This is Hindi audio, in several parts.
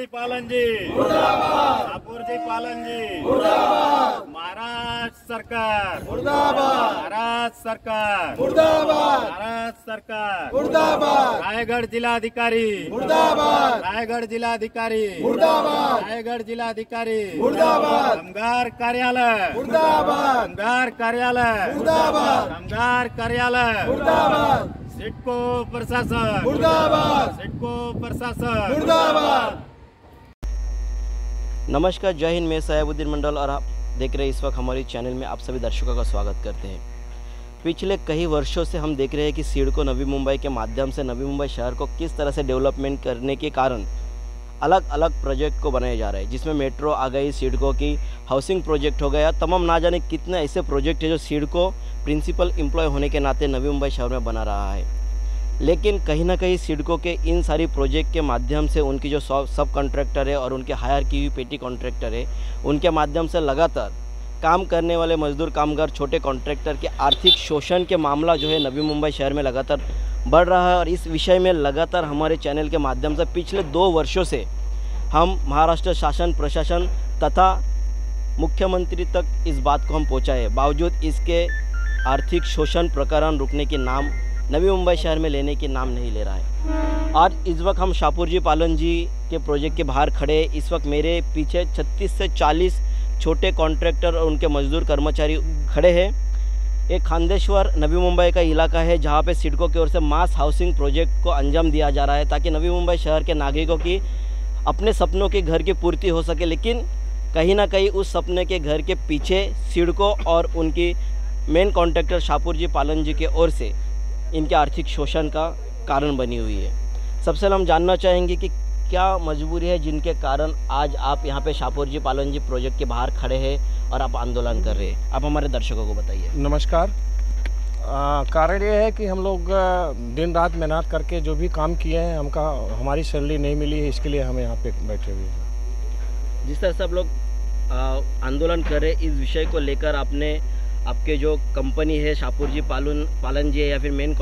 पालन जी मुर्दाबाद, शाहपुर जी पालन जी मुर्दाबाद, महाराष्ट्र सरकार मुर्दाबाद, महाराष्ट्र सरकार मुर्दाबाद, महाराष्ट्र सरकार मुर्दाबाद, रायगढ़ जिलाधिकारी मुर्दाबाद, रायगढ़ जिलाधिकारी मुर्दाबाद, रायगढ़ जिलाधिकारी मुर्दाबाद, कामगार कार्यालय मुर्दाबाद, कामगार कार्यालय मुर्दाबाद, कामगार कार्यालय मुर्दाबाद, सिडको प्रशासन मुर्दाबाद, सिडको प्रशासन मुर्दाबाद। नमस्कार, जय हिंद। मैं सयाबुद्दीन मंडल और आप देख रहे हैं इस वक्त हमारे चैनल में आप सभी दर्शकों का स्वागत करते हैं। पिछले कई वर्षों से हम देख रहे हैं कि सिडको नवी मुंबई के माध्यम से नवी मुंबई शहर को किस तरह से डेवलपमेंट करने के कारण अलग अलग प्रोजेक्ट को बनाया जा रहा है, जिसमें मेट्रो आ गई, सिडको की हाउसिंग प्रोजेक्ट हो गया, तमाम ना जाने कितने ऐसे प्रोजेक्ट है जो सिडको प्रिंसिपल एम्प्लॉय होने के नाते नवी मुंबई शहर में बना रहा है। लेकिन कहीं ना कहीं सिडको के इन सारी प्रोजेक्ट के माध्यम से उनकी जो सब कॉन्ट्रैक्टर है और उनके हायर की हुई पेटी कॉन्ट्रैक्टर है, उनके माध्यम से लगातार काम करने वाले मजदूर, कामगार, छोटे कॉन्ट्रैक्टर के आर्थिक शोषण के मामला जो है नवी मुंबई शहर में लगातार बढ़ रहा है। और इस विषय में लगातार हमारे चैनल के माध्यम से पिछले 2 वर्षों से हम महाराष्ट्र शासन, प्रशासन तथा मुख्यमंत्री तक इस बात को हम पहुँचाए, बावजूद इसके आर्थिक शोषण प्रकरण रुकने के नाम नवी मुंबई शहर में लेने के नाम नहीं ले रहा है। आज इस वक्त हम शाहपुर जी पालन जी के प्रोजेक्ट के बाहर खड़े। इस वक्त मेरे पीछे 36 से 40 छोटे कॉन्ट्रैक्टर और उनके मजदूर कर्मचारी खड़े हैं। एक खांदेश्वर नवी मुंबई का इलाका है जहां पे सिडको की ओर से मास हाउसिंग प्रोजेक्ट को अंजाम दिया जा रहा है, ताकि नवी मुंबई शहर के नागरिकों की अपने सपनों के घर की पूर्ति हो सके। लेकिन कहीं ना कहीं उस सपने के घर के पीछे सिडको और उनकी मेन कॉन्ट्रैक्टर शाहपुर जी पालन जी के ओर से इनके आर्थिक शोषण का कारण बनी हुई है। सबसे पहले हम जानना चाहेंगे कि क्या मजबूरी है जिनके कारण आज आप यहाँ पे शाहपुर जी पालन जी प्रोजेक्ट के बाहर खड़े हैं और आप आंदोलन कर रहे हैं। आप हमारे दर्शकों को बताइए। नमस्कार। कारण ये है कि हम लोग दिन रात मेहनत करके जो भी काम किए हैं, हमारी सैलरी नहीं मिली है, इसके लिए हम यहाँ पे बैठे हुए हैं। जिस तरह से आप लोग आंदोलन कर रहे, इस विषय को लेकर आपके जो कंपनी है शाहपुर जी पालन जी है या फिर मेन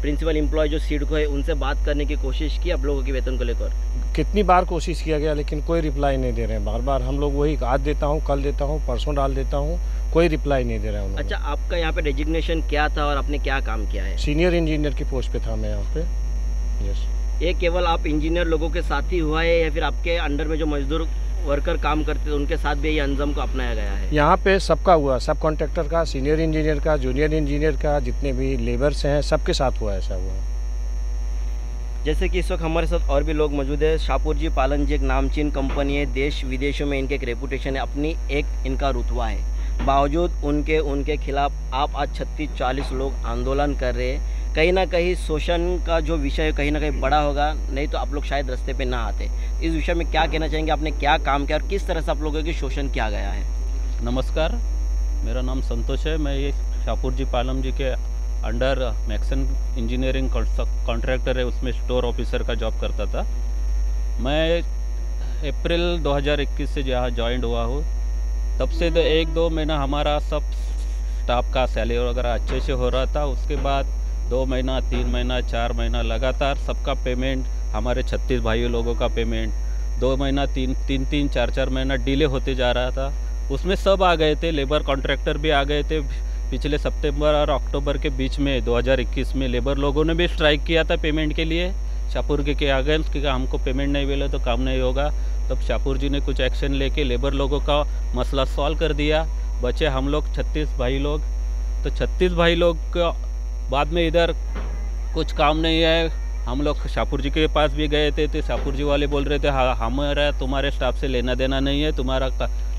प्रिंसिपल एम्प्लॉय जो सिडको है, उनसे बात करने की कोशिश की आप लोगों के वेतन को लेकर? कितनी बार कोशिश किया गया, लेकिन कोई रिप्लाई नहीं दे रहे हैं। बार बार हम लोग वही आज देता हूँ, कल देता हूँ, परसों डाल देता हूँ, कोई रिप्लाई नहीं दे रहे हैं। अच्छा, आपका यहाँ पे डेजिग्नेशन क्या था और आपने क्या काम किया है? सीनियर इंजीनियर की पोस्ट पे था मैं यहाँ पे। यस। ये केवल आप इंजीनियर लोगों के साथ ही हुआ है या फिर आपके अंडर में जो मजदूर वर्कर काम करते थे उनके साथ भी ये अंजाम को अपनाया गया है? यहाँ पे सबका हुआ, सब कॉन्ट्रैक्टर का, सीनियर इंजीनियर का, जूनियर इंजीनियर का, जितने भी लेबर्स हैं सबके साथ हुआ, ऐसा हुआ। जैसे कि इस वक्त हमारे साथ और भी लोग मौजूद है। शाहपुर जी पालन जी एक नामचीन कंपनी है, देश विदेशों में इनके एक रेपुटेशन है, अपनी एक इनका रुतबा है। बावजूद उनके खिलाफ आप आज 36-40 लोग आंदोलन कर रहे हैं। कहीं ना कहीं शोषण का जो विषय कहीं ना कहीं बड़ा होगा, नहीं तो आप लोग शायद रास्ते पे ना आते। इस विषय में क्या कहना चाहेंगे? आपने क्या काम किया और किस तरह से आप लोगों की शोषण किया गया है? नमस्कार, मेरा नाम संतोष है। मैं ये शाहपुर जी पालन जी के अंडर मैक्सन इंजीनियरिंग कॉन्ट्रैक्टर है, उसमें स्टोर ऑफिसर का जॉब करता था। मैं अप्रैल 2021 से यहाँ ज्वाइन हुआ हूँ। तब से 1-2 महीना हमारा सब स्टाफ का सैलरी वगैरह अच्छे से हो रहा था। उसके बाद 2 महीना, 3 महीना, 4 महीना लगातार सबका पेमेंट, हमारे 36 भाइयों लोगों का पेमेंट 2 महीना, 3-3, 4-4 महीना डिले होते जा रहा था। उसमें सब आ गए थे, लेबर कॉन्ट्रैक्टर भी आ गए थे। पिछले सितंबर और अक्टूबर के बीच में 2021 में लेबर लोगों ने भी स्ट्राइक किया था पेमेंट के लिए शाहपुर के अगेंस्ट, कि हमको पेमेंट नहीं मिले तो काम नहीं होगा। तब शाहपुर जी ने कुछ एक्शन लेके लेबर लोगों का मसला सॉल्व कर दिया। बचे हम लोग 36 भाई लोग। तो 36 भाई लोग का बाद में इधर कुछ काम नहीं है। हम लोग शाहपुर जी के पास भी गए थे, तो शाहपुर जी वाले बोल रहे थे हाँ, हमारा तुम्हारे स्टाफ से लेना देना नहीं है, तुम्हारा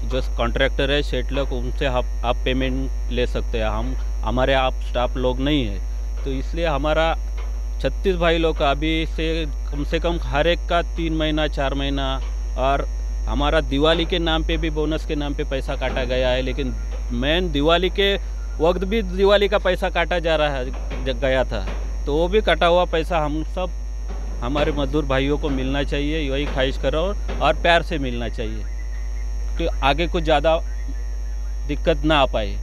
जो कॉन्ट्रैक्टर है सेठ लोग, उनसे आप पेमेंट ले सकते हैं, हमारे आप स्टाफ लोग नहीं है। तो इसलिए हमारा 36 भाई लोग का अभी से कम हर एक का 3 महीना, 4 महीना, और हमारा दिवाली के नाम पे भी, बोनस के नाम पे पैसा काटा गया है। लेकिन मेन दिवाली के वक्त भी दिवाली का पैसा काटा जा रहा है, गया था, तो वो भी कटा हुआ पैसा हम सब हमारे मजदूर भाइयों को मिलना चाहिए। वही ख्वाहिश कर रहा हूँ, और प्यार से मिलना चाहिए, कि आगे कुछ ज़्यादा दिक्कत ना आ पाए।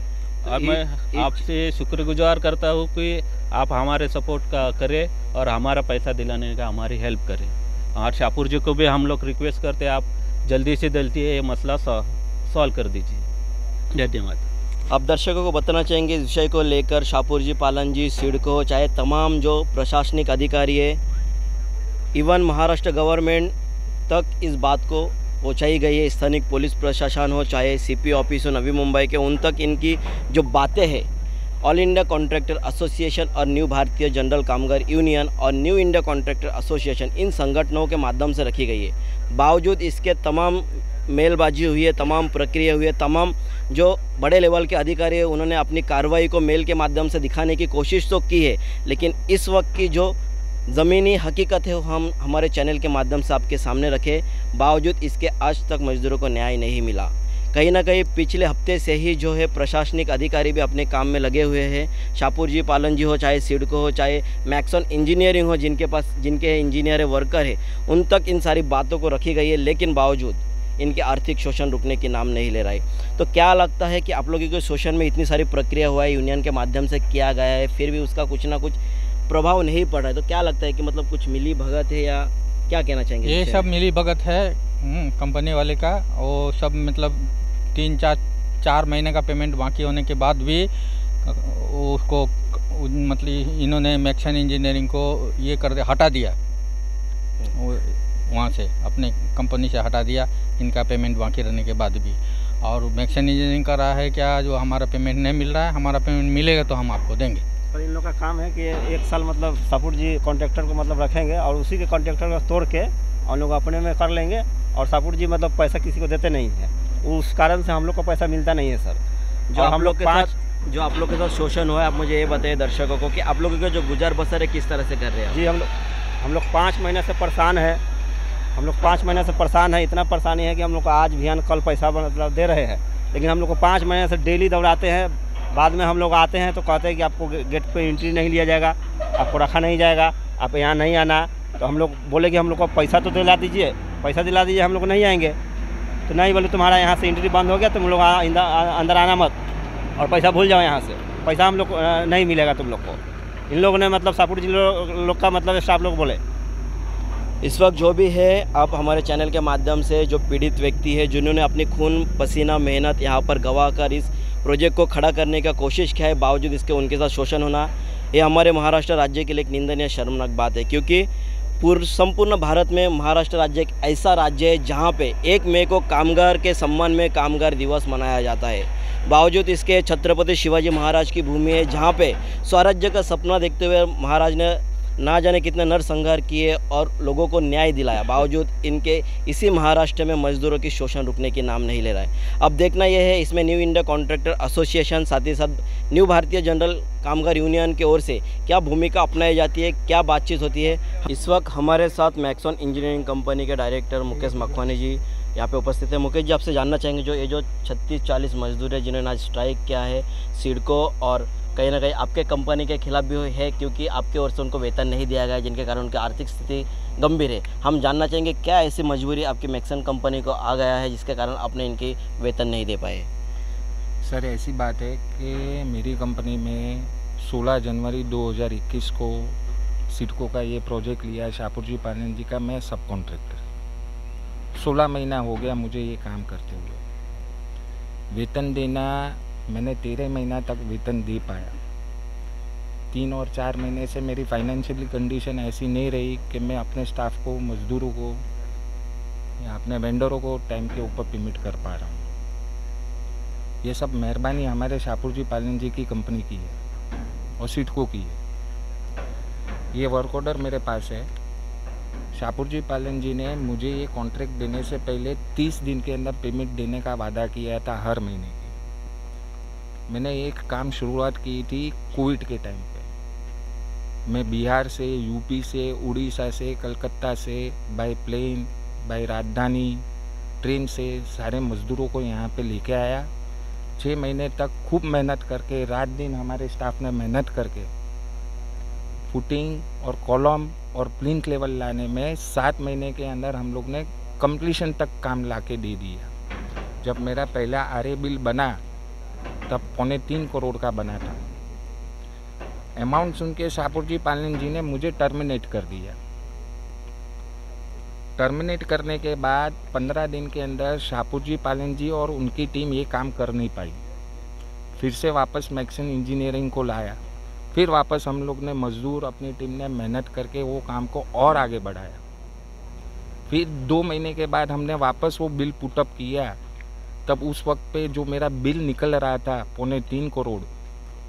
और मैं आपसे शुक्रगुजार करता हूँ कि आप हमारे सपोर्ट का करें और हमारा पैसा दिलाने का हमारी हेल्प करें। और शाहपुर जी को भी हम लोग रिक्वेस्ट करते हैं, आप जल्दी से जल्दी ये मसला सॉल्व कर दीजिए। धन्यवाद। आप दर्शकों को बताना चाहेंगे इस विषय को लेकर शाहपुर जी, पालन जी, सिडको, चाहे तमाम जो प्रशासनिक अधिकारी है, इवन महाराष्ट्र गवर्नमेंट तक इस बात को पहुंचाई गई है। स्थानीय पुलिस प्रशासन हो, चाहे सीपी ऑफिस हो नवी मुंबई के, उन तक इनकी जो बातें हैं ऑल इंडिया कॉन्ट्रैक्टर एसोसिएशन और न्यू भारतीय जनरल कामगार यूनियन और न्यू इंडिया कॉन्ट्रैक्टर एसोसिएशन, इन संगठनों के माध्यम से रखी गई है। बावजूद इसके तमाम मेलबाजी हुई है, तमाम प्रक्रिया हुई है, तमाम जो बड़े लेवल के अधिकारी हैं उन्होंने अपनी कार्रवाई को मेल के माध्यम से दिखाने की कोशिश तो की है, लेकिन इस वक्त की जो ज़मीनी हकीकत है वो हम हमारे चैनल के माध्यम से आपके सामने रखे। बावजूद इसके आज तक मजदूरों को न्याय नहीं मिला। कहीं ना कहीं पिछले हफ्ते से ही जो है प्रशासनिक अधिकारी भी अपने काम में लगे हुए हैं। शाहपुर जी, पालन जी हो, चाहे सिडको हो, चाहे मैक्सन इंजीनियरिंग हो, जिनके इंजीनियर वर्कर है, उन तक इन सारी बातों को रखी गई है, लेकिन बावजूद इनके आर्थिक शोषण रुकने की नाम नहीं ले रहा है। तो क्या लगता है कि आप लोगों के शोषण में इतनी सारी प्रक्रिया हुआ है, यूनियन के माध्यम से किया गया है, फिर भी उसका कुछ ना कुछ प्रभाव नहीं पड़ रहा है, तो क्या लगता है कि मतलब कुछ मिली भगत है या क्या कहना चाहेंगे? ये सब मिली भगत है कंपनी वाले का। वो सब मतलब 3-4 महीने का पेमेंट बाकी होने के बाद भी उसको मतलब इन्होंने मैक्सन इंजीनियरिंग को ये कर हटा दिया, वहाँ से अपने कंपनी से हटा दिया इनका पेमेंट बाकी रहने के बाद भी। और मैक्सन इंजीनियरिंग कर रहा है क्या, जो हमारा पेमेंट नहीं मिल रहा है, हमारा पेमेंट मिलेगा तो हम आपको देंगे। पर इन लोग का काम है कि 1 साल मतलब शाहपुर जी कॉन्ट्रैक्टर को मतलब रखेंगे और उसी के कॉन्ट्रैक्टर को तोड़ के हम लोग अपने में कर लेंगे, और शाहपुर जी मतलब पैसा किसी को देते नहीं है। उस कारण से हम लोग को पैसा मिलता नहीं है सर। जो आप लोग के साथ शोषण हुआ है, आप मुझे ये बताइए दर्शकों को कि आप लोगों के जो गुजर बसर है किस तरह से कर रहे हैं? जी हम लोग 5 महीने से परेशान है। हम लोग 5 महीने से परेशान है। इतना परेशानी है कि हम लोग को आज बिहान कल पैसा मतलब दे रहे हैं, लेकिन हम लोग को 5 महीने से डेली दौड़ाते हैं। बाद में हम लोग आते हैं तो कहते हैं कि आपको गेट पे एंट्री नहीं लिया जाएगा, आपको रखा नहीं जाएगा, आप यहाँ नहीं आना। तो हम लोग बोले कि हम लोग को पैसा तो दिला दीजिए, पैसा दिला दीजिए, हम लोग नहीं आएंगे। तो नहीं, बोले तुम्हारा यहाँ से एंट्री बंद हो गया, तुम लोग अंदर आना मत और पैसा भूल जाओ, यहाँ से पैसा हम लोग नहीं मिलेगा तुम लोग को। इन लोगों ने मतलब शाहपुर जी लोग का मतलब स्टाफ लोग बोले। इस वक्त जो भी है, आप हमारे चैनल के माध्यम से जो पीड़ित व्यक्ति है, जिन्होंने अपनी खून पसीना मेहनत यहाँ पर गवा कर इस प्रोजेक्ट को खड़ा करने का कोशिश किया है, बावजूद इसके उनके साथ शोषण होना, ये हमारे महाराष्ट्र राज्य के लिए एक निंदनीय शर्मनाक बात है। क्योंकि संपूर्ण भारत में महाराष्ट्र राज्य एक ऐसा राज्य है जहाँ पे 1 मई को कामगार के सम्मान में कामगार दिवस मनाया जाता है। बावजूद इसके छत्रपति शिवाजी महाराज की भूमि है, जहाँ पे स्वराज्य का सपना देखते हुए महाराज ने ना जाने कितने नरसंहार किए और लोगों को न्याय दिलाया। बावजूद इनके इसी महाराष्ट्र में मजदूरों की शोषण रुकने की नाम नहीं ले रहा है। अब देखना यह है इसमें न्यू इंडिया कॉन्ट्रैक्टर एसोसिएशन, साथ ही साथ न्यू भारतीय जनरल कामगार यूनियन की ओर से क्या भूमिका अपनाई जाती है, क्या बातचीत होती है। इस वक्त हमारे साथ मैक्सन इंजीनियरिंग कंपनी के डायरेक्टर मुकेश मखवानी जी यहाँ पे उपस्थित है। मुकेश जी, आपसे जानना चाहेंगे जो 36-40 मजदूर है जिन्होंने आज स्ट्राइक किया है सिडको, और कहीं ना कहीं आपके कंपनी के खिलाफ भी है क्योंकि आपके ओर से उनको वेतन नहीं दिया गया, जिनके कारण उनकी आर्थिक स्थिति गंभीर है। हम जानना चाहेंगे क्या ऐसी मजबूरी आपकी मैक्सन कंपनी को आ गया है जिसके कारण आपने इनकी वेतन नहीं दे पाए? सर, ऐसी बात है कि मेरी कंपनी में 16 जनवरी 2021 को सिडको का ये प्रोजेक्ट लिया है, शाहपुर जी पालन जी का। मैं सब कॉन्ट्रैक्टर 16 महीना हो गया मुझे ये काम करते हुए। वेतन देना मैंने 13 महीना तक वेतन दे पाया। 3 और 4 महीने से मेरी फाइनेंशियली कंडीशन ऐसी नहीं रही कि मैं अपने स्टाफ को, मजदूरों को या अपने वेंडरों को टाइम के ऊपर पेमेंट कर पा रहा हूँ। ये सब मेहरबानी हमारे शाहपुर जी पालन जी की कंपनी की है और सिडको की है। ये वर्क ऑर्डर मेरे पास है। शाहपुर जी पालन जी ने मुझे ये कॉन्ट्रैक्ट देने से पहले 30 दिन के अंदर पेमेंट देने का वादा किया था हर महीने की। मैंने एक काम शुरुआत की थी कोविड के टाइम पे। मैं बिहार से, यूपी से, उड़ीसा से, कलकत्ता से बाय प्लेन, बाय राजधानी ट्रेन से सारे मजदूरों को यहाँ पे लेके आया। 6 महीने तक खूब मेहनत करके, रात दिन हमारे स्टाफ ने मेहनत करके फुटिंग और कॉलम और प्लिंथ लेवल लाने में 7 महीने के अंदर हम लोग ने कंप्लीशन तक काम ला के दे दिया। जब मेरा पहला आरए बिल बना तब 3.25 करोड़ का बना था। अमाउंट सुन के शाहपुर जी पालन जी ने मुझे टर्मिनेट कर दिया। टर्मिनेट करने के बाद 15 दिन के अंदर शाहपुर जी पालन जी और उनकी टीम ये काम कर नहीं पाई। फिर से वापस मैक्सन इंजीनियरिंग को लाया, फिर वापस हम लोग ने मजदूर अपनी टीम ने मेहनत करके वो काम को और आगे बढ़ाया। फिर 2 महीने के बाद हमने वापस वो बिल पुटअप किया। तब उस वक्त पे जो मेरा बिल निकल रहा था 3.25 करोड़,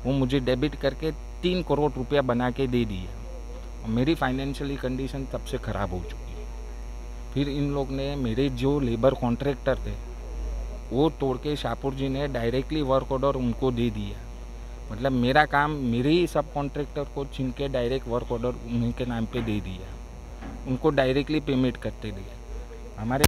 वो मुझे डेबिट करके 3 करोड़ रुपया बना के दे दिया। मेरी फाइनेंशियली कंडीशन तब से ख़राब हो चुकी है। फिर इन लोग ने मेरे जो लेबर कॉन्ट्रैक्टर थे वो तोड़ के शाहपुर जी ने डायरेक्टली वर्क ऑर्डर उनको दे दिया। मतलब मेरा काम मेरे ही सब कॉन्ट्रैक्टर को छीन के डायरेक्ट वर्क ऑर्डर उन्हीं के नाम पे दे दिया, उनको डायरेक्टली पेमेंट करते दिया। हमारे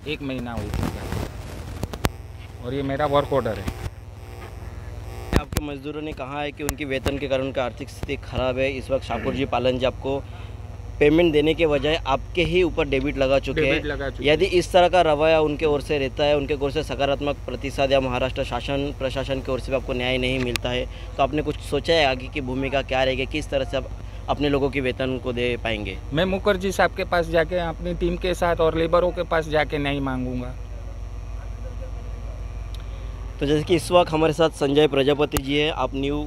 एक महीना हो चुका है और ये मेरा वर्क ऑर्डर है। आपके मजदूरों ने कहा है कि उनकी वेतन के कारण उनका आर्थिक स्थिति खराब है। इस वक्त शाहपुर जी पालन जी आपको पेमेंट देने के बजाय आपके ही ऊपर डेबिट लगा चुके हैं। यदि इस तरह का रवैया उनके ओर से रहता है, उनके ओर से सकारात्मक प्रतिसाद या महाराष्ट्र शासन प्रशासन की ओर से भी आपको न्याय नहीं मिलता है, तो आपने कुछ सोचा है आगे की भूमिका क्या रहेगी, किस तरह से आप अपने लोगों की वेतन को दे पाएंगे? मैं मुखर्जी साहब के पास जाके अपनी टीम के साथ और लेबरों के पास जाके नहीं मांगूंगा। तो जैसे कि इस वक्त हमारे साथ संजय प्रजापति जी है, आप न्यू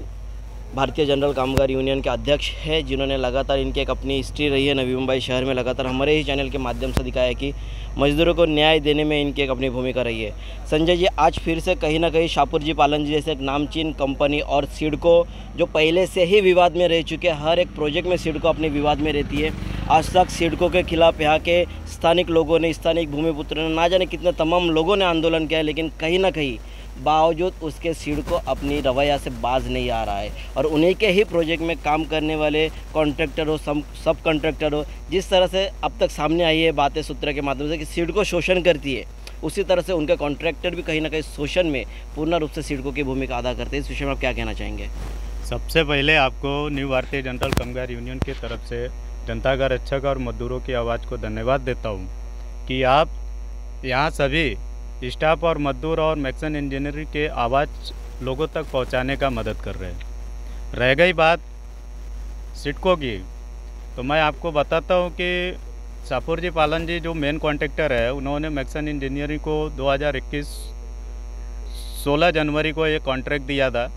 भारतीय जनरल कामगार यूनियन के अध्यक्ष हैं, जिन्होंने लगातार इनकी एक अपनी हिस्ट्री रही है नवी मुंबई शहर में, लगातार हमारे ही चैनल के माध्यम से दिखाया है कि मजदूरों को न्याय देने में इनकी एक अपनी भूमिका रही है। संजय जी, आज फिर से कहीं ना कहीं शाहपुर जी पालन जी जैसे एक नामचीन कंपनी और सिडको जो पहले से ही विवाद में रह चुके हैं, हर एक प्रोजेक्ट में सिडको अपने विवाद में रहती है। आज तक सिडको के खिलाफ यहाँ के स्थानिक लोगों ने, स्थानिक भूमिपुत्रों ने, ना जाने कितने तमाम लोगों ने आंदोलन किया है, लेकिन कहीं ना कहीं बावजूद उसके सिडको अपनी रवैया से बाज नहीं आ रहा है। और उन्हीं के ही प्रोजेक्ट में काम करने वाले कॉन्ट्रैक्टर हो, सब कॉन्ट्रैक्टर हो, जिस तरह से अब तक सामने आई है बातें सूत्र के माध्यम से कि सिडको शोषण करती है, उसी तरह से उनके कॉन्ट्रैक्टर भी कहीं ना कहीं शोषण में पूर्ण रूप से सिडको की भूमिका अदा करते हैं। इस विषय में आप क्या कहना चाहेंगे? सबसे पहले आपको न्यू भारतीय जनरल कामगार यूनियन की तरफ से जनता का रक्षक और मजदूरों की आवाज़ को धन्यवाद देता हूँ कि आप यहाँ सभी स्टाफ और मजदूर और मैक्सन इंजीनियरिंग के आवाज़ लोगों तक पहुँचाने का मदद कर रहे हैं। रह गई बात सिडको की, तो मैं आपको बताता हूँ कि शाहपुर जी पालन जी जो मेन कॉन्ट्रैक्टर है, उन्होंने मैक्सन इंजीनियरिंग को 2021 16 जनवरी को ये कॉन्ट्रैक्ट दिया था।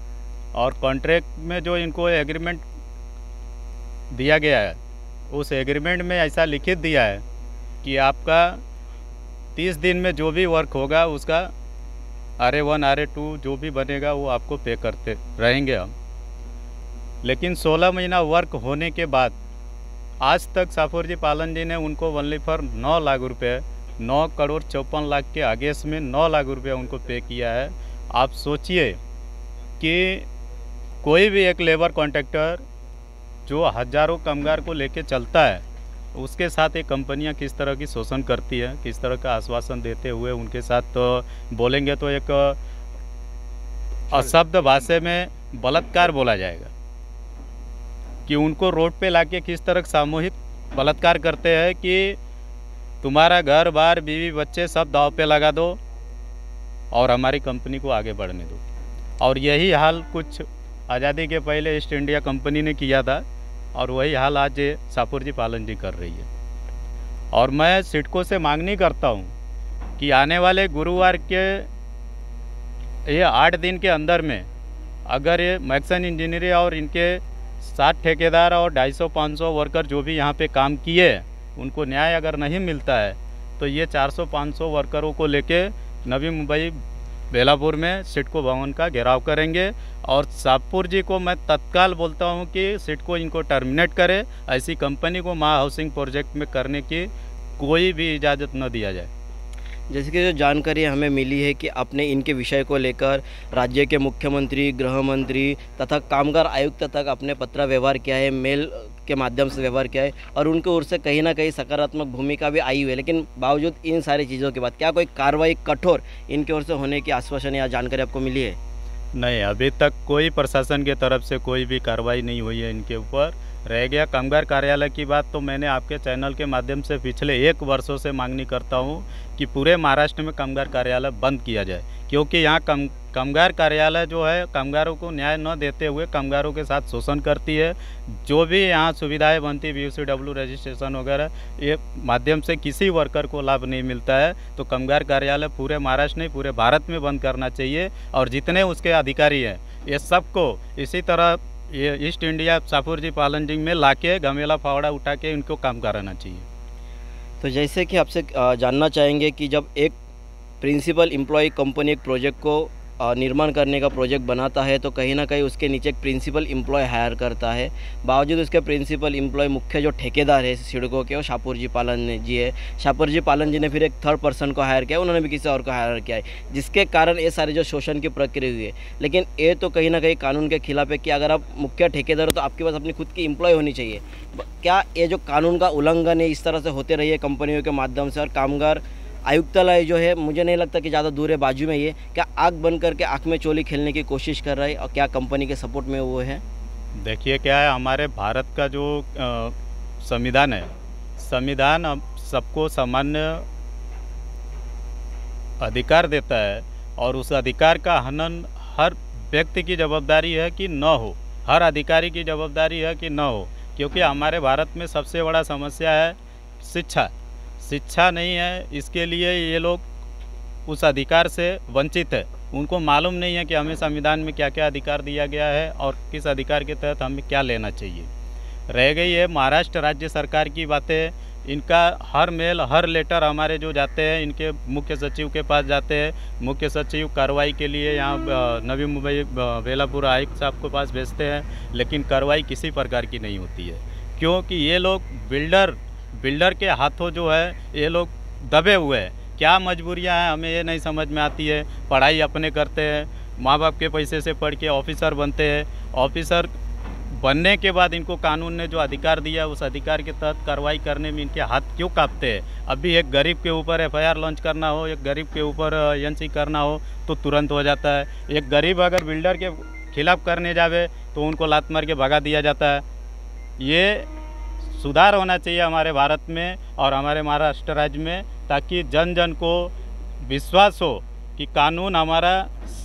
और कॉन्ट्रैक्ट में जो इनको एग्रीमेंट दिया गया है, उस एग्रीमेंट में ऐसा लिखित दिया है कि आपका 30 दिन में जो भी वर्क होगा उसका RA1 RA2 जो भी बनेगा वो आपको पे करते रहेंगे हम। लेकिन 16 महीना वर्क होने के बाद आज तक शाहपुर जी पालन जी ने उनको ओनली फॉर 9 लाख रुपए, 9 करोड़ 54 लाख के आगेंस्ट में 9 लाख रुपए उनको पे किया है। आप सोचिए कि कोई भी एक लेबर कॉन्ट्रैक्टर जो हज़ारों कामगार को लेके चलता है, उसके साथ ये कंपनियां किस तरह की शोषण करती है, किस तरह का आश्वासन देते हुए उनके साथ तो बोलेंगे तो एक अशब्द भाषा में बलात्कार बोला जाएगा कि उनको रोड पे लाके किस तरह सामूहिक बलात्कार करते हैं कि तुम्हारा घर बार बीवी बच्चे सब दाव पे लगा दो और हमारी कंपनी को आगे बढ़ने दो। और यही हाल कुछ आज़ादी के पहले ईस्ट इंडिया कंपनी ने किया था और वही हाल आज शाहपुर जी पालन जी कर रही है। और मैं सिडको से मांगनी करता हूँ कि आने वाले गुरुवार के ये 8 दिन के अंदर में अगर ये मैक्सन इंजीनियरिंग और इनके 7 ठेकेदार और 250-500 वर्कर जो भी यहाँ पे काम किए, उनको न्याय अगर नहीं मिलता है तो ये 400-500 वर्करों को लेके नवी मुंबई बेलापुर में सिडको भवन का घेराव करेंगे। और शाहपुर जी को मैं तत्काल बोलता हूँ कि सिडको इनको टर्मिनेट करे, ऐसी कंपनी को महा हाउसिंग प्रोजेक्ट में करने की कोई भी इजाज़त न दिया जाए। जैसे कि जो जानकारी हमें मिली है कि आपने इनके विषय को लेकर राज्य के मुख्यमंत्री, गृह मंत्री तथा कामगार आयुक्त तक अपने पत्र व्यवहार किया है, मेल के माध्यम से व्यवहार किया है और उनके ओर से कहीं ना कहीं सकारात्मक भूमिका भी आई हुई है। लेकिन बावजूद इन सारी चीज़ों के बाद क्या कोई कार्रवाई कठोर इनके ओर से होने की आश्वासन या जानकारी आपको मिली है? नहीं, अभी तक कोई प्रशासन की तरफ से कोई भी कार्रवाई नहीं हुई है इनके ऊपर। रह गया कामगार कार्यालय की बात, तो मैंने आपके चैनल के माध्यम से पिछले 1 वर्षों से मांगनी करता हूं कि पूरे महाराष्ट्र में कामगार कार्यालय बंद किया जाए, क्योंकि यहाँ कामगार कार्यालय जो है कामगारों को न्याय न देते हुए कामगारों के साथ शोषण करती है। जो भी यहाँ सुविधाएं बनती, BUCW रजिस्ट्रेशन वगैरह, ये माध्यम से किसी वर्कर को लाभ नहीं मिलता है। तो कामगार कार्यालय पूरे महाराष्ट्र नहीं, पूरे भारत में बंद करना चाहिए और जितने उसके अधिकारी हैं ये सबको इसी तरह ये ईस्ट इंडिया शाहपुर जी पालन जी में लाके गमेला फावड़ा उठा के इनको काम कराना चाहिए। तो जैसे कि आपसे जानना चाहेंगे कि जब एक प्रिंसिपल एम्प्लॉय कंपनी एक प्रोजेक्ट को निर्माण करने का प्रोजेक्ट बनाता है तो कहीं ना कहीं उसके नीचे एक प्रिंसिपल एम्प्लॉय हायर करता है। बावजूद उसके प्रिंसिपल एम्प्लॉय मुख्य जो ठेकेदार है सिडको के, वो शाहपुर जी पालन जी है। शाहपुर जी पालन जी ने फिर एक थर्ड पर्सन को हायर किया, उन्होंने भी किसी और को हायर किया है, जिसके कारण ये सारी जो शोषण की प्रक्रिया हुई है। लेकिन ये तो कहीं ना कहीं कानून के खिलाफ है कि अगर आप मुख्य ठेकेदार हो तो आपके पास अपनी खुद की एम्प्लॉय होनी चाहिए। क्या ये जो कानून का उल्लंघन है इस तरह से होते रही है कंपनियों के माध्यम से? और कामगार आयुक्तालय जो है, मुझे नहीं लगता कि ज़्यादा दूर है, बाजू में ये क्या आग बंद करके आँख में चोली खेलने की कोशिश कर रहा है और क्या कंपनी के सपोर्ट में वो है? देखिए क्या है, हमारे भारत का जो संविधान है, संविधान सबको सामान्य अधिकार देता है और उस अधिकार का हनन हर व्यक्ति की जवाबदारी है कि न हो, हर अधिकारी की जवाबदारी है कि न हो। क्योंकि हमारे भारत में सबसे बड़ा समस्या है शिक्षा नहीं है, इसके लिए ये लोग उस अधिकार से वंचित है। उनको मालूम नहीं है कि हमें संविधान में क्या क्या अधिकार दिया गया है और किस अधिकार के तहत हमें क्या लेना चाहिए। रह गई है महाराष्ट्र राज्य सरकार की बातें, इनका हर मेल हर लेटर हमारे जो जाते हैं इनके मुख्य सचिव के पास जाते हैं। मुख्य सचिव कार्रवाई के लिए यहाँ नवी मुंबई बेलापुर आयुक्त साहब के पास भेजते हैं, लेकिन कार्रवाई किसी प्रकार की नहीं होती है, क्योंकि ये लोग बिल्डर के हाथों जो है ये लोग दबे हुए हैं। क्या मजबूरियां हैं हमें ये नहीं समझ में आती है। पढ़ाई अपने करते हैं, माँ बाप के पैसे से पढ़ के ऑफिसर बनते हैं। ऑफिसर बनने के बाद इनको कानून ने जो अधिकार दिया उस अधिकार के तहत कार्रवाई करने में इनके हाथ क्यों कांपते हैं? अभी एक गरीब के ऊपर FIR लॉन्च करना हो, एक गरीब के ऊपर NC करना हो तो तुरंत हो जाता है। एक गरीब अगर बिल्डर के खिलाफ करने जावे तो उनको लात मार के भगा दिया जाता है। ये सुधार होना चाहिए हमारे भारत में और हमारे महाराष्ट्र राज्य में, ताकि जन जन को विश्वास हो कि कानून हमारा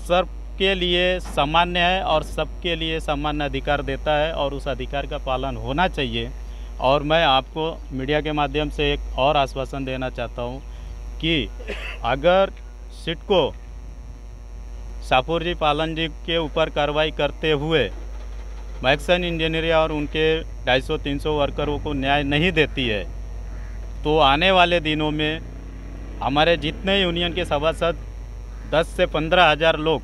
सबके लिए सामान्य है और सबके लिए सामान्य अधिकार देता है और उस अधिकार का पालन होना चाहिए। और मैं आपको मीडिया के माध्यम से एक और आश्वासन देना चाहता हूँ कि अगर सिडको शाहपुर जी पालन जी के ऊपर कार्रवाई करते हुए मैक्सन इंजीनियरिंग और उनके 250-300 वर्करों को न्याय नहीं देती है तो आने वाले दिनों में हमारे जितने यूनियन के सभासद 10 से 15 हज़ार लोग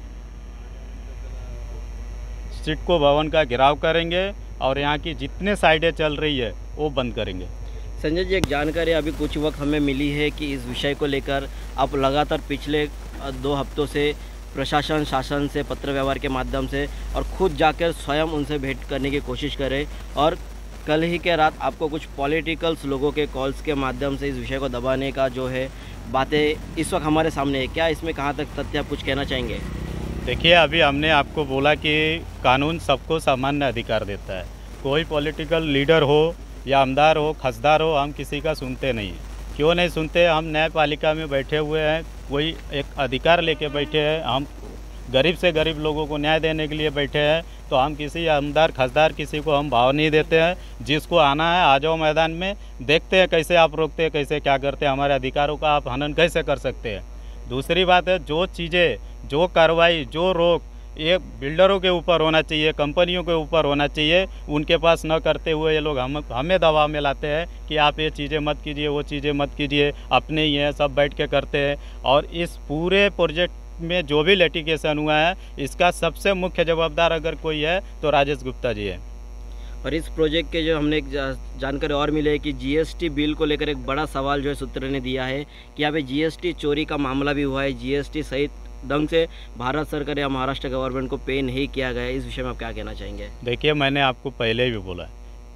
सिडको भवन का घेराव करेंगे और यहाँ की जितने साइडें चल रही है वो बंद करेंगे। संजय जी, एक जानकारी अभी कुछ वक्त हमें मिली है कि इस विषय को लेकर आप लगातार पिछले 2 हफ्तों से प्रशासन शासन से पत्र व्यवहार के माध्यम से और खुद जाकर स्वयं उनसे भेंट करने की कोशिश करें और कल ही के रात आपको कुछ पॉलिटिकल्स लोगों के कॉल्स के माध्यम से इस विषय को दबाने का जो है बातें इस वक्त हमारे सामने है। क्या इसमें कहाँ तक तथ्य आप कुछ कहना चाहेंगे? देखिए, अभी हमने आपको बोला कि कानून सबको सामान्य अधिकार देता है। कोई पॉलिटिकल लीडर हो या आमदार हो, खासदार हो, हम किसी का सुनते नहीं। क्यों नहीं सुनते? हम न्यायपालिका में बैठे हुए हैं, कोई एक अधिकार लेके बैठे हैं, हम गरीब से गरीब लोगों को न्याय देने के लिए बैठे हैं। तो हम किसी आमदार खासदार किसी को हम भाव नहीं देते हैं। जिसको आना है आ जाओ मैदान में, देखते हैं कैसे आप रोकते हैं, कैसे क्या करते हैं, हमारे अधिकारों का आप हनन कैसे कर सकते हैं। दूसरी बात है, जो चीज़ें, जो कार्रवाई, जो रोक ये बिल्डरों के ऊपर होना चाहिए, कंपनियों के ऊपर होना चाहिए। उनके पास न करते हुए ये लोग हमें दबाव में लाते हैं कि आप ये चीज़ें मत कीजिए, वो चीज़ें मत कीजिए, अपने ही हैं, सब बैठ के करते हैं। और इस पूरे प्रोजेक्ट में जो भी लिटिगेशन हुआ है, इसका सबसे मुख्य जवाबदार अगर कोई है तो राजेश गुप्ता जी है। और इस प्रोजेक्ट के जो हमने एक जानकारी और मिली है कि जीएसटी बिल को लेकर एक बड़ा सवाल जो है सूत्र ने दिया है कि यहाँ पे जीएसटी चोरी का मामला भी हुआ है, जीएसटी सही ढंग से भारत सरकार या महाराष्ट्र गवर्नमेंट को पे नहीं किया गया है। इस विषय में आप क्या कहना चाहेंगे? देखिए, मैंने आपको पहले भी बोला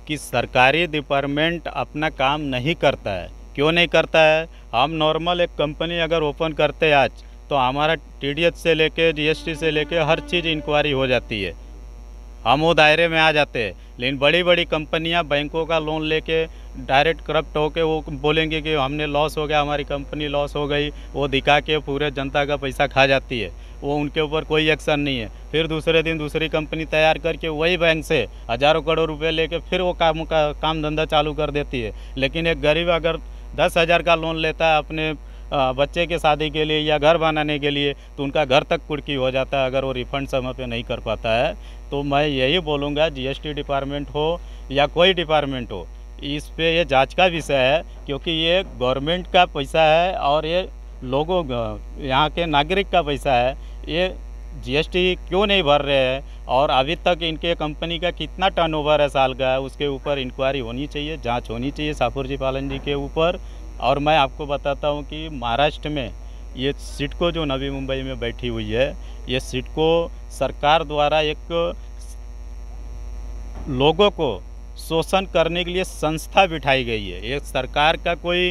कि सरकारी डिपार्टमेंट अपना काम नहीं करता है। क्यों नहीं करता है? हम नॉर्मल एक कंपनी अगर ओपन करते हैं आज, तो हमारा टीडीएस से लेके जीएसटी से लेके हर चीज़ इंक्वायरी हो जाती है, हम वो दायरे में आ जाते हैं। लेकिन बड़ी बड़ी कंपनियां बैंकों का लोन लेके डायरेक्ट करप्ट होके वो बोलेंगे कि हमने लॉस हो गया, हमारी कंपनी लॉस हो गई, वो दिखा के पूरे जनता का पैसा खा जाती है। वो उनके ऊपर कोई एक्शन नहीं है। फिर दूसरे दिन दूसरी कंपनी तैयार करके वही बैंक से हज़ारों करोड़ रुपए लेके फिर वो काम धंधा चालू कर देती है। लेकिन एक गरीब अगर 10,000 का लोन लेता है अपने बच्चे के शादी के लिए या घर बनाने के लिए, तो उनका घर तक कुर्की हो जाता है अगर वो रिफंड समय पे नहीं कर पाता है। तो मैं यही बोलूँगा, जीएसटी डिपार्टमेंट हो या कोई डिपार्टमेंट हो, इस पे ये जांच का विषय है, क्योंकि ये गवर्नमेंट का पैसा है और ये लोगों यहाँ के नागरिक का पैसा है। ये जीएसटी क्यों नहीं भर रहे हैं और अभी तक इनके कंपनी का कितना टर्नओवर है साल का, उसके ऊपर इंक्वायरी होनी चाहिए, जांच होनी चाहिए शाहपुर जी पालन जी के ऊपर। और मैं आपको बताता हूँ कि महाराष्ट्र में ये सिडको जो नवी मुंबई में बैठी हुई है, ये सिडको सरकार द्वारा एक लोगों को शोषण करने के लिए संस्था बिठाई गई है। ये सरकार का कोई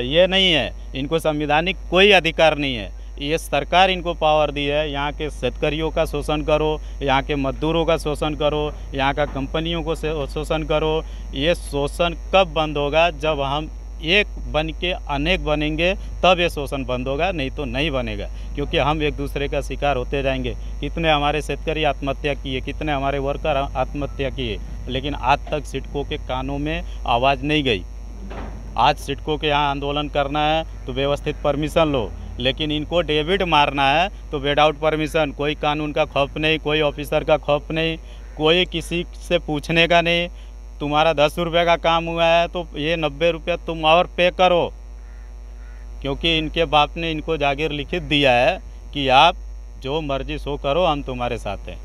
ये नहीं है, इनको संवैधानिक कोई अधिकार नहीं है। ये सरकार इनको पावर दी है, यहाँ के शेतकरियों का शोषण करो, यहाँ के मजदूरों का शोषण करो, यहाँ का कंपनियों को शोषण करो। ये शोषण कब बंद होगा? जब हम एक बन के अनेक बनेंगे, तब ये शोषण बंद होगा, नहीं तो नहीं बनेगा। क्योंकि हम एक दूसरे का शिकार होते जाएंगे। कितने हमारे शेतकरी आत्महत्या किए, कितने हमारे वर्कर आत्महत्या किए, लेकिन आज तक सिडको के कानों में आवाज़ नहीं गई। आज सिडको के यहाँ आंदोलन करना है तो व्यवस्थित परमिशन लो, लेकिन इनको डेबिट मारना है तो विदाउट परमिशन, कोई कानून का खौफ नहीं, कोई ऑफिसर का खौफ नहीं, कोई किसी से पूछने का नहीं। तुम्हारा 10 रुपये का काम हुआ है तो ये 90 रुपये तुम और पे करो, क्योंकि इनके बाप ने इनको जागीर लिखित दिया है कि आप जो मर्जी सो करो, हम तुम्हारे साथ हैं।